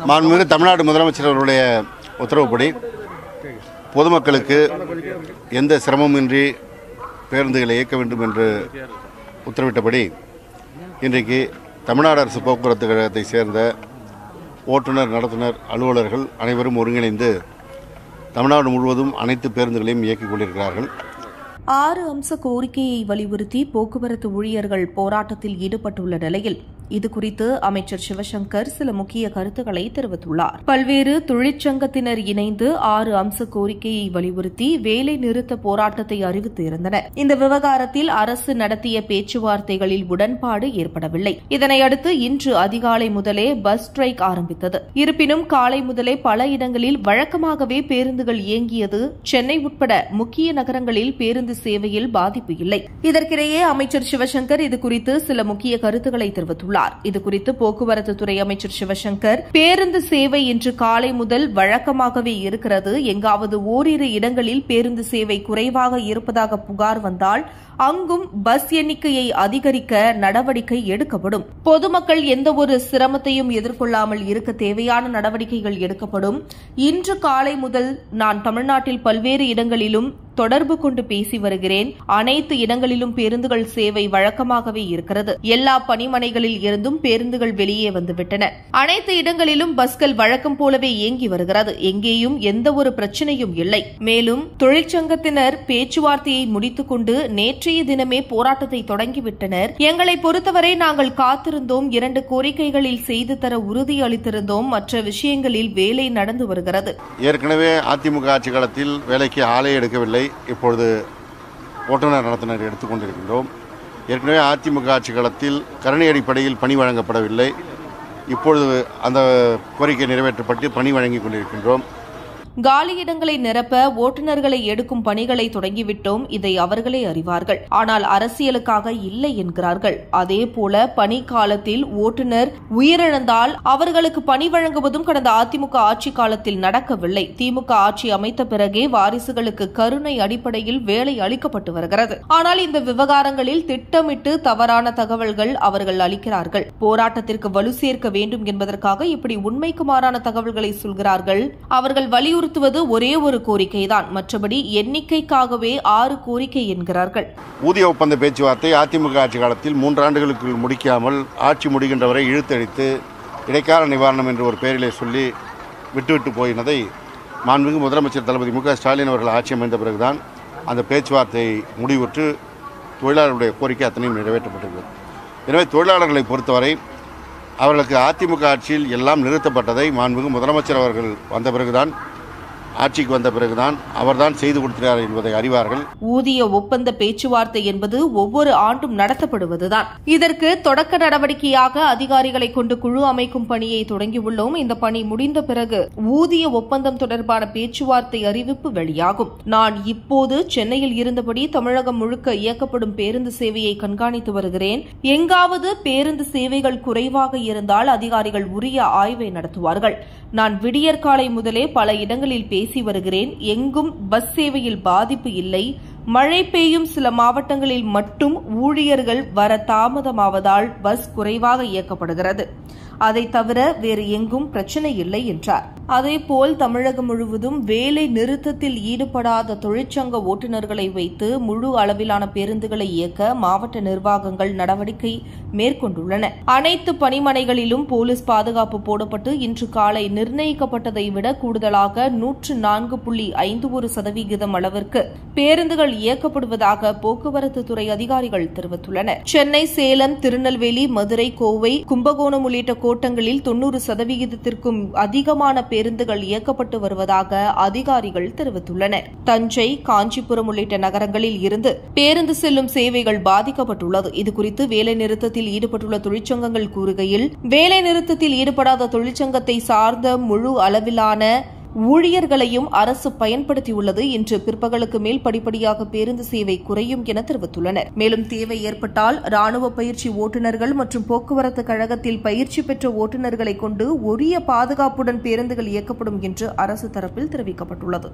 மாண்புமிகு தமிழ்நாடு முதலமைச்சர் அவருடைய உத்தரவுப்படி பொதுமக்களுக்கு எந்த சிரமமின்றி பேருந்துகளை இயக்க வேண்டும் என்று உத்தரவிட்டபடி இன்றைக்கு தமிழ்நாடு அரசு போக்குவரத்து கழகத்தை சேர்ந்த ஓட்டுநர், நடத்துனர், அலுவலர்கள் அனைவரும் ஒருங்கிணைந்து தமிழ்நாடு முழுவதும் அனைத்து பேருந்துகளையும் இயக்கிக் கொண்டிருக்கிறார்கள். 6 அம்ச கோரிக்கையை வலியுறுத்தி போக்குவரத்து ஊழியர்கள் போராட்டத்தில் ஈடுபட்டுள்ள நிலையில் இதுகுறித்து அமைச்சர் சிவசங்கர் சில முக்கிய கருத்துக்களை தெரிவித்துள்ளார். பல்வேறு தொழிற்சங்கத்தினர் இணைந்து 6 அம்ச கோரிக்கையை வலியுறுத்தி வேலை நிறுத்த போராட்டத்தை அறிவித்து இருந்தனர். இந்த விவகாரத்தில் அரசு நடத்திய பேச்சுவார்த்தைகளில் உடன்பாடு ஏற்படவில்லை. இதனையடுத்து இன்று அதிகாலை முதலே பஸ் ஸ்ட்ரைக் ஆரம்பித்தது. இருப்பினும் காலை முதலே பல இடங்களில் வழக்கமாகவே பேருந்துகள் இயங்கியது. சென்னை உட்பட முக்கிய நகரங்களில் பேருந்து சேவையில் பாதிப்பு இல்லை. இதற்கிடையே அமைச்சர் சிவசங்கர் இதுகுறித்து சில முக்கிய கருத்துக்களை தெரிவித்துள்ளார். இதுகுறித்து போக்குவரத்து துறை அமைச்சர் சிவசங்கர், பேருந்து சேவை இன்று காலை முதல் வழக்கமாகவே இருக்கிறது. எங்காவது ஓரிரு இடங்களில் பேருந்து சேவை குறைவாக இருப்பதாக புகார் வந்தால் அங்கும் பஸ் எண்ணிக்கையை அதிகரிக்க நடவடிக்கை எடுக்கப்படும். பொதுமக்கள் எந்தவொரு சிரமத்தையும் எதிர்கொள்ளாமல் இருக்க தேவையான நடவடிக்கைகள் எடுக்கப்படும். இன்று காலை முதல் நான் தமிழ்நாட்டில் பல்வேறு இடங்களிலும் தொடர்பு கொண்டு பேசி வருகிறேன். அனைத்து இடங்களிலும் பேருந்துகள் சேவை வழக்கமாகவே இருக்கிறது. எல்லா பணிமனைகளில் இருந்தும் பேருந்துகள் வெளியே வந்துவிட்டன. அனைத்து இடங்களிலும் பஸ்கள் வழக்கம் போலவே இயங்கி வருகிறது. எங்கேயும் எந்த ஒரு பிரச்சனையும் இல்லை. மேலும் தொழிற்சங்கத்தினர் பேச்சுவார்த்தையை முடித்துக் கொண்டு நேற்றைய தினமே போராட்டத்தை தொடங்கிவிட்டனர். எங்களை பொறுத்தவரை நாங்கள் காத்திருந்தோம். 2 கோரிக்கைகளில் செய்து தர உறுதி அளித்திருந்தோம். மற்ற விஷயங்களில் வேலை நடந்து வருகிறது. ஏற்கனவே அதிமுக ஆட்சி காலத்தில் வேலைக்கு ஆளே எடுக்கவில்லை. இப்பொழுது ஓட்டுநர், நடத்துனர் எடுத்துக் கொண்டிருக்கின்றோம். ஏற்கனவே அதிமுக ஆட்சி காலத்தில் கருணை அடிப்படையில் பணி வழங்கப்படவில்லை. இப்பொழுது அந்த கோரிக்கை நிறைவேற்றப்பட்டு பணி வழங்கிக் கொண்டிருக்கின்றோம். காலியிடங்களை நிரப்ப ஓட்டுநர்களை எடுக்கும் பணிகளை தொடங்கிவிட்டோம். இதை அவர்களே அறிவார்கள். ஆனால் அரசியலுக்காக இல்லை என்கிறார்கள். அதேபோல பணி காலத்தில் ஓட்டுநர் உயிரிழந்தால் அவர்களுக்கு பணி வழங்குவதும் கடந்த அதிமுக ஆட்சி காலத்தில் நடக்கவில்லை. திமுக ஆட்சி அமைத்த பிறகே வாரிசுகளுக்கு கருணை அடிப்படையில் வேலை அளிக்கப்பட்டு வருகிறது. ஆனால் இந்த விவகாரங்களில் திட்டமிட்டு தவறான தகவல்கள் அவர்கள் அளிக்கிறார்கள். போராட்டத்திற்கு வலு சேர்க்க வேண்டும் என்பதற்காக இப்படி உண்மைக்கு மாறான தகவல்களை சொல்கிறார்கள். அவர்கள் வலியுறுத்துவது ஒரே ஒரு கோரிக்கைதான். மற்றபடி எண்ணிக்கைக்காகவே 6 கோரிக்கை என்கிறார்கள். ஊதிய ஒப்பந்த பேச்சுவார்த்தை அதிமுக ஆட்சி காலத்தில் 3 ஆண்டுகளுக்குள் முடிக்காமல் ஆட்சி முடிகின்றவரை இழுத்தடித்து இடைக்கால நிவாரணம் என்ற ஒரு பெயரிலே சொல்லி விட்டுவிட்டு போயினதை மாண்புமிகு முதலமைச்சர் தளபதி மு க ஸ்டாலின் அவர்கள் ஆட்சி அமைந்த பிறகுதான் அந்த பேச்சுவார்த்தை முடிவுற்று தொழிலாளர்களுடைய கோரிக்கை அத்தனையும் நிறைவேற்றப்பட்டிருக்கிறது. எனவே தொழிலாளர்களை பொறுத்தவரை அவர்களுக்கு அதிமுக ஆட்சியில் எல்லாம் நிறுத்தப்பட்டதை மாண்புமிகு முதலமைச்சர் அவர்கள் வந்த பிறகுதான், ஆட்சிக்கு வந்த பிறகுதான் அவர்தான் செய்து கொடுக்கிறார் என்பதை அறிவார்கள். ஊதிய ஒப்பந்த பேச்சுவார்த்தை என்பது ஒவ்வொரு ஆண்டும் நடத்தப்படுவதுதான். இதற்கு தொடக்க நடவடிக்கையாக அதிகாரிகளை கொண்டு குழு அமைக்கும் பணியை தொடங்கியுள்ளோம். இந்த பணி முடிந்த பிறகு ஊதிய ஒப்பந்தம் தொடர்பான பேச்சுவார்த்தை அறிவிப்பு வெளியாகும். நான் இப்போது சென்னையில் இருந்தபடி தமிழகம் முழுக்க இயக்கப்படும் பேருந்து சேவையை கண்காணித்து வருகிறேன். எங்காவது பேருந்து சேவைகள் குறைவாக இருந்தால் அதிகாரிகள் உரிய ஆய்வை நடத்துவார்கள். நான் விடியற்காலை முதலே பல இடங்களில் பேசி வருகிறேன். எங்கும் பஸ் சேவையில் பாதிப்பு இல்லை. மழை பெய்யும் சில மாவட்டங்களில் மட்டும் ஊழியர்கள் வர தாமதமாவதால் பஸ் குறைவாக இயக்கப்படுகிறது. அதை தவிர வேறு எங்கும் பிரச்சனை இல்லை என்றார். அதேபோல் தமிழகம் முழுவதும் வேலை நிறுத்தத்தில் ஈடுபடாத தொழிற்சங்க ஓட்டுநர்களை வைத்து முழு அளவிலான பேருந்துகளை இயக்க மாவட்ட நிர்வாகங்கள் நடவடிக்கை மேற்கொண்டுள்ளன. அனைத்து பணிமனைகளிலும் போலீஸ் பாதுகாப்பு போடப்பட்டு இன்று காலை நிர்ணயிக்கப்பட்டதை விட கூடுதலாக 104.51% அளவிற்கு பேருந்துகள் இயக்கப்படுவதாக போக்குவரத்து துறை அதிகாரிகள் தெரிவித்துள்ளனர். சென்னை, சேலம், திருநெல்வேலி, மதுரை, கோவை, கும்பகோணம் உள்ளிட்ட கோட்டங்களில் 90%க்கும் அதிகமான பேருந்துகள் இயக்கப்பட்டு வருவதாக அதிகாரிகள் தெரிவித்துள்ளனர். தஞ்சை, காஞ்சிபுரம் உள்ளிட்ட நகரங்களில் இருந்து பேருந்து செல்லும் சேவைகள் பாதிக்கப்பட்டுள்ளது. இதுகுறித்து வேலைநிறுத்தத்தில் ஈடுபட்டுள்ள தொழிற்சங்கங்கள் கூறுகையில், வேலைநிறுத்தத்தில் ஈடுபடாத தொழிற்சங்கத்தை சார்ந்த முழு அளவிலான ஊழியர்களையும் அரசு பயன்படுத்தியுள்ளது. இன்று பிற்பகலுக்கு மேல் படிப்படியாக பேருந்து சேவை குறையும் என தெரிவித்துள்ளனர். மேலும் தேவை ஏற்பட்டால் ராணுவ பயிற்சி ஓட்டுநர்கள் மற்றும் போக்குவரத்து கழகத்தில் பயிற்சி பெற்ற ஓட்டுநர்களை கொண்டு உரிய பாதுகாப்புடன் பேருந்துகள் இயக்கப்படும் என்று அரசு தரப்பில் தெரிவிக்கப்பட்டுள்ளது.